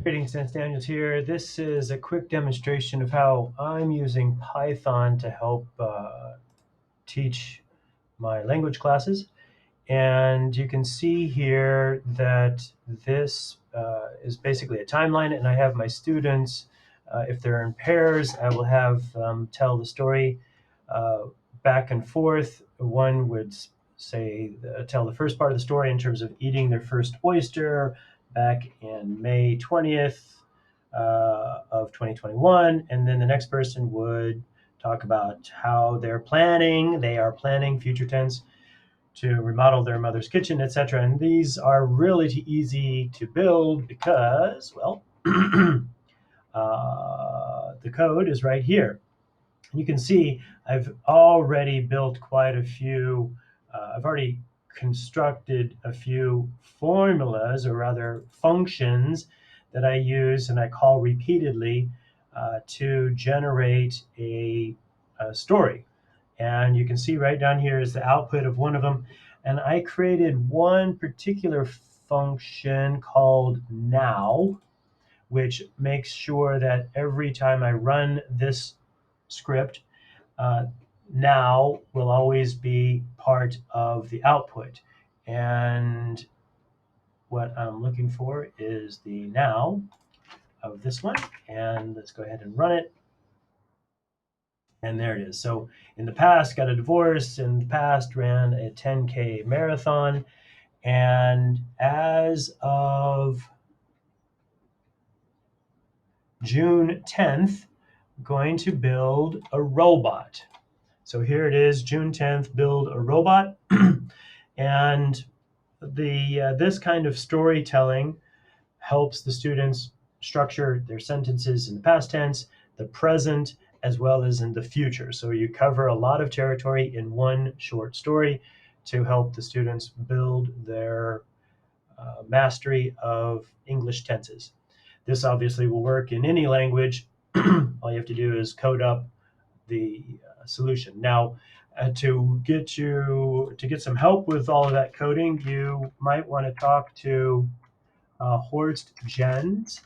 Greetings, Dan Daniels here. This is a quick demonstration of how I'm using Python to help teach my language classes. And you can see here that this is basically a timeline, and I have my students, if they're in pairs, I will have tell the story uh, back and forth. One would say, tell the first part of the story in terms of eating their first oyster back in May 20th of 2021. And then the next person would talk about how they are planning, future tense, to remodel their mother's kitchen, etc. And these are really easy to build because, well, the code is right here. And you can see I've already built quite a few, I've already constructed a few formulas, or rather functions, that I use and I call repeatedly to generate a story. And you can see right down here is the output of one of them. And I created one particular function called now, which makes sure that every time I run this script, uh, now will always be part of the output. And what I'm looking for is the now of this one. And let's go ahead and run it. And there it is. So in the past, got a divorce. In the past, ran a 10K marathon. And as of June 10th, going to build a robot. So here it is, June 10th, build a robot. And this kind of storytelling helps the students structure their sentences in the past tense, the present, as well as in the future. So you cover a lot of territory in one short story to help the students build their mastery of English tenses. This obviously will work in any language. All you have to do is code up the solution. Now, to get some help with all of that coding, you might want to talk to Horst Jens,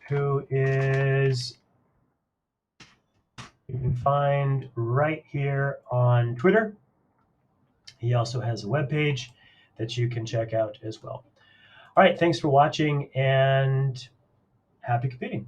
who is, you can find right here on Twitter. He also has a webpage that you can check out as well. All right, thanks for watching, and happy computing.